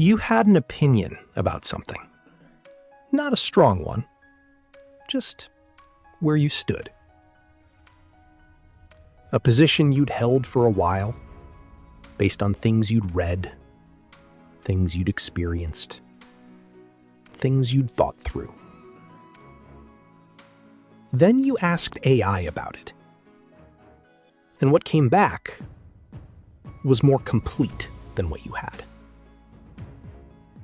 You had an opinion about something. Not a strong one, just where you stood. A position you'd held for a while, based on things you'd read, things you'd experienced, things you'd thought through. Then you asked AI about it. And what came back was more complete than what you had.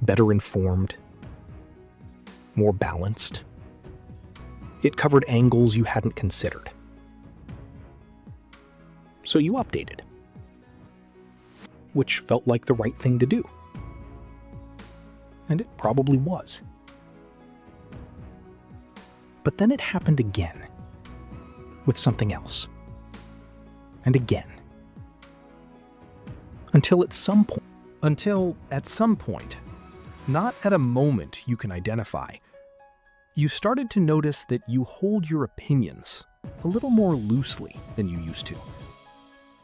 Better informed, more balanced. It covered angles you hadn't considered. So you updated, which felt like the right thing to do. And it probably was. But then it happened again, with something else. And again. Until at some point, not at a moment you can identify, you started to notice that you hold your opinions a little more loosely than you used to.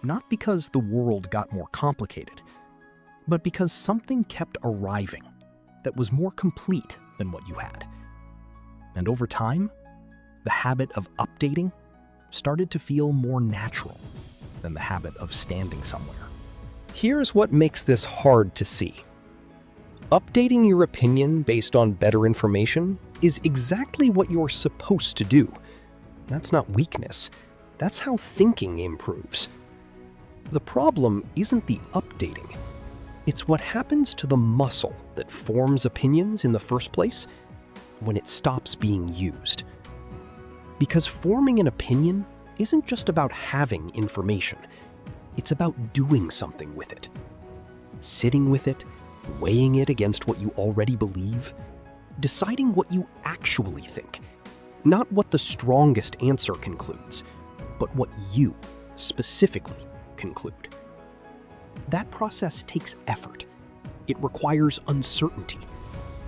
Not because the world got more complicated, but because something kept arriving that was more complete than what you had. And over time, the habit of updating started to feel more natural than the habit of standing somewhere. Here's what makes this hard to see. Updating your opinion based on better information is exactly what you're supposed to do. That's not weakness. That's how thinking improves. The problem isn't the updating. It's what happens to the muscle that forms opinions in the first place when it stops being used. Because forming an opinion isn't just about having information. It's about doing something with it. Sitting with it, weighing it against what you already believe, deciding what you actually think. Not what the strongest answer concludes, but what you specifically conclude. That process takes effort. It requires uncertainty.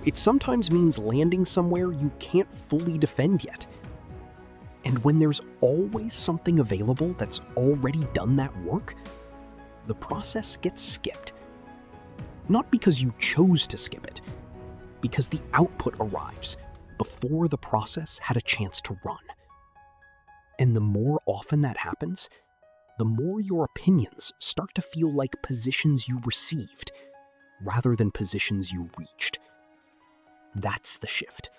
It sometimes means landing somewhere you can't fully defend yet. And when there's always something available that's already done that work, the process gets skipped. Not because you chose to skip it, because the output arrives before the process had a chance to run. And the more often that happens, the more your opinions start to feel like positions you received rather than positions you reached. That's the shift.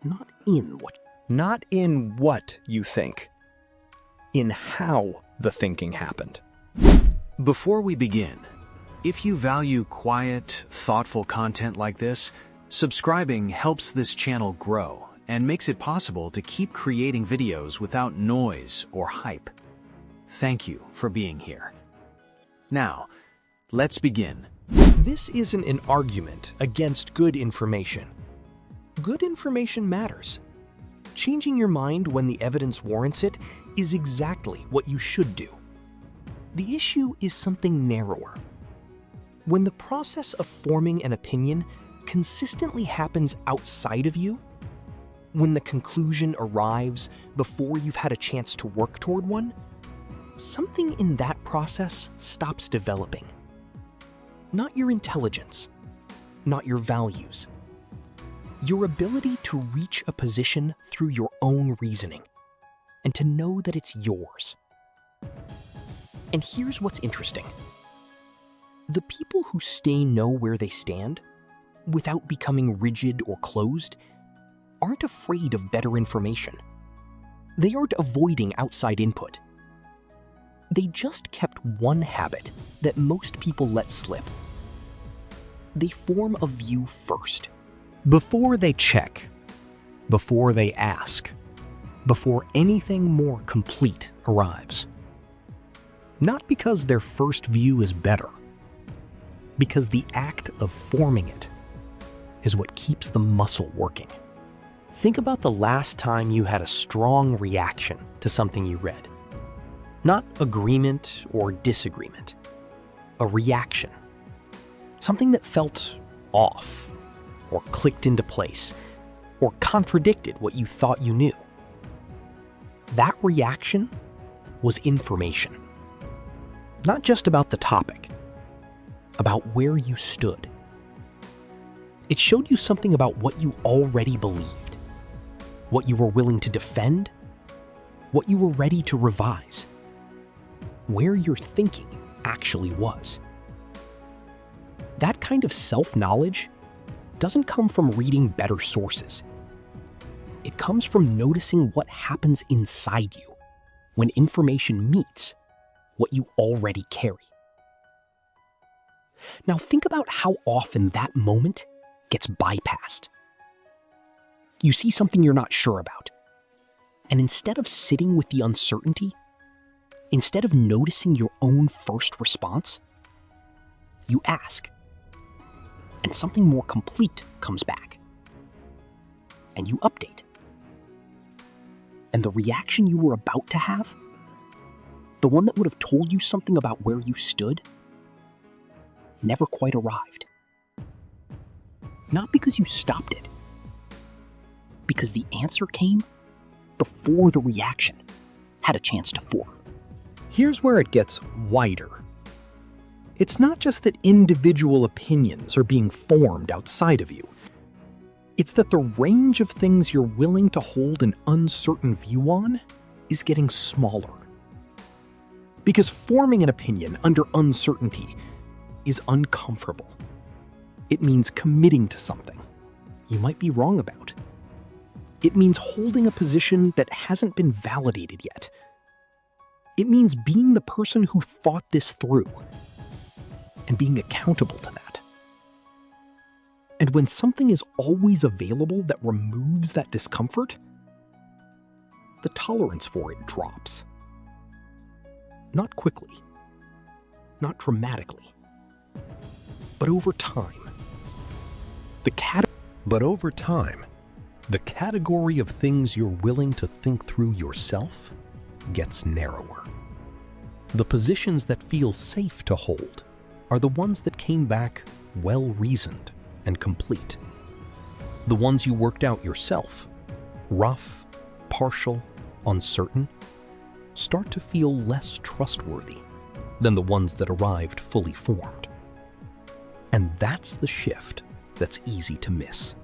Not in what you think, in how the thinking happened. Before we begin, if you value quiet, thoughtful content like this, subscribing helps this channel grow and makes it possible to keep creating videos without noise or hype. Thank you for being here. Now, let's begin. This isn't an argument against good information. Good information matters. Changing your mind when the evidence warrants it is exactly what you should do. The issue is something narrower. When the process of forming an opinion consistently happens outside of you, when the conclusion arrives before you've had a chance to work toward one, something in that process stops developing. Not your intelligence, not your values. Your ability to reach a position through your own reasoning, and to know that it's yours. And here's what's interesting. The people who know where they stand, without becoming rigid or closed, aren't afraid of better information. They aren't avoiding outside input. They just kept one habit that most people let slip. They form a view first. Before they check, before they ask, before anything more complete arrives. Not because their first view is better, because the act of forming it is what keeps the muscle working. Think about the last time you had a strong reaction to something you read. Not agreement or disagreement, a reaction. Something that felt off, or clicked into place, or contradicted what you thought you knew. That reaction was information. Not just about the topic, about where you stood, It showed you something about what you already believed, what you were willing to defend, what you were ready to revise, where your thinking actually was. That kind of self-knowledge doesn't come from reading better sources. It comes from noticing what happens inside you when information meets what you already carry. Now think about how often that moment gets bypassed. You see something you're not sure about, and instead of sitting with the uncertainty, instead of noticing your own first response, you ask, and something more complete comes back. And you update. And the reaction you were about to have, the one that would have told you something about where you stood, never quite arrived. Not because you stopped it, because the answer came before the reaction had a chance to form. Here's where it gets wider. It's not just that individual opinions are being formed outside of you. It's that the range of things you're willing to hold an uncertain view on is getting smaller. Because forming an opinion under uncertainty is uncomfortable. It means committing to something you might be wrong about. It means holding a position that hasn't been validated yet. It means being the person who thought this through and being accountable to that. And when something is always available that removes that discomfort, the tolerance for it drops. Not quickly, not dramatically, but over time. The category of things you're willing to think through yourself gets narrower. The positions that feel safe to hold are the ones that came back well-reasoned and complete. The ones you worked out yourself, rough, partial, uncertain, start to feel less trustworthy than the ones that arrived fully formed. And that's the shift that's easy to miss.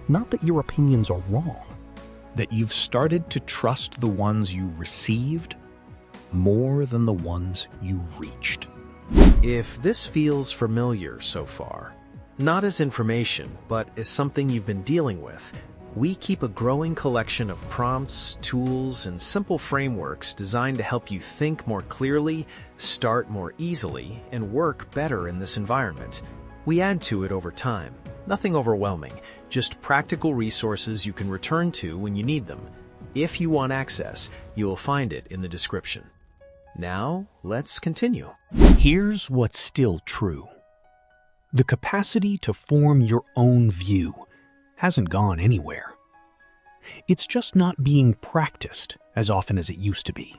Not that your opinions are wrong, that you've started to trust the ones you received more than the ones you reached. If this feels familiar so far, not as information, but as something you've been dealing with, we keep a growing collection of prompts, tools, and simple frameworks designed to help you think more clearly, start more easily, and work better in this environment. We add to it over time. Nothing overwhelming, just practical resources you can return to when you need them. If you want access, you will find it in the description. Now, let's continue. Here's what's still true. The capacity to form your own view hasn't gone anywhere. It's just not being practiced as often as it used to be.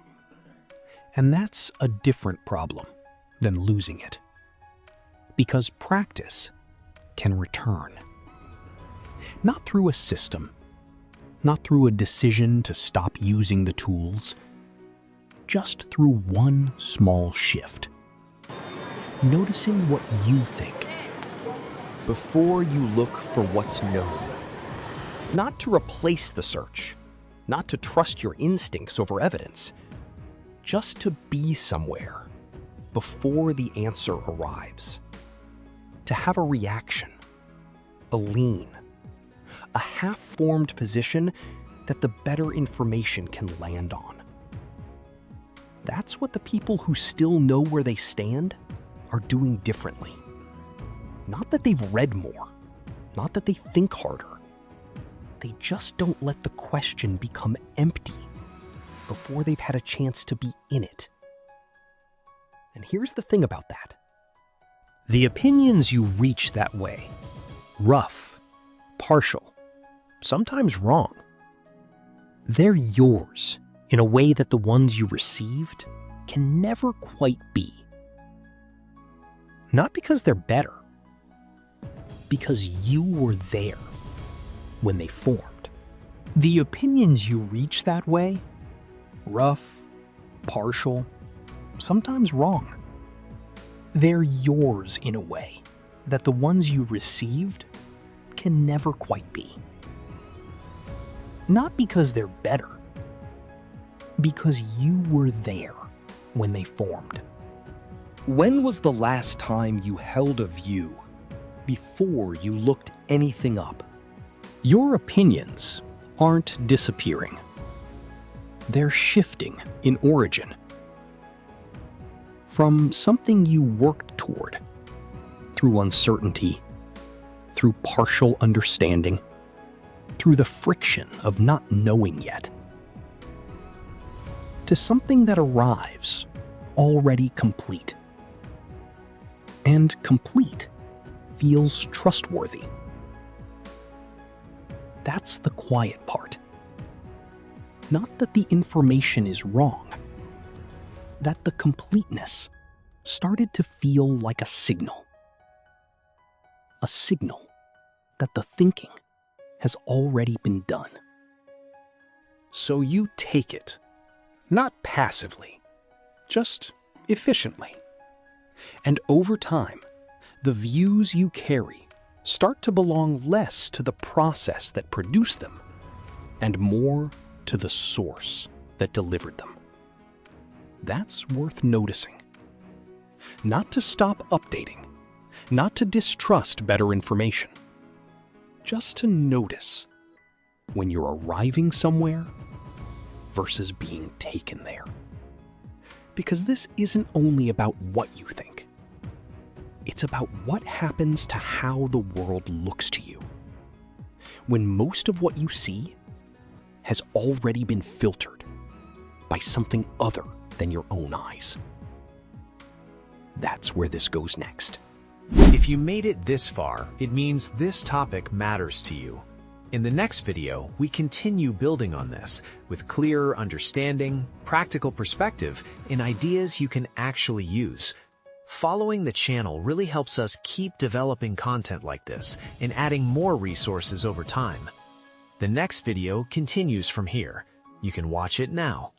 And that's a different problem than losing it. Because practice can return. Not through a system, not through a decision to stop using the tools, just through one small shift. Noticing what you think before you look for what's known. Not to replace the search, not to trust your instincts over evidence, just to be somewhere before the answer arrives. To have a reaction, a lean, a half-formed position that the better information can land on. That's what the people who still know where they stand are doing differently. Not that they've read more, not that they think harder. They just don't let the question become empty before they've had a chance to be in it. And here's the thing about that. The opinions you reach that way, rough, partial, sometimes wrong, they're yours in a way that the ones you received can never quite be. Not because they're better, because you were there when they formed. The opinions you reach that way, rough, partial, sometimes wrong, they're yours in a way that the ones you received can never quite be. Not because they're better, because you were there when they formed. When was the last time you held a view before you looked anything up? Your opinions aren't disappearing. They're shifting in origin. From something you worked toward, through uncertainty, through partial understanding, through the friction of not knowing yet, to something that arrives already complete. And complete feels trustworthy. That's the quiet part. Not that the information is wrong, that the completeness started to feel like a signal. A signal that the thinking has already been done. So you take it, not passively, just efficiently. And over time, the views you carry start to belong less to the process that produced them and more to the source that delivered them. That's worth noticing. Not to stop updating, not to distrust better information, just to notice when you're arriving somewhere versus being taken there. Because this isn't only about what you think. It's about what happens to how the world looks to you when most of what you see has already been filtered by something other than your own eyes. That's where this goes next. If you made it this far, it means this topic matters to you. In the next video, we continue building on this with clearer understanding, practical perspective, and ideas you can actually use. Following the channel really helps us keep developing content like this and adding more resources over time. The next video continues from here. You can watch it now.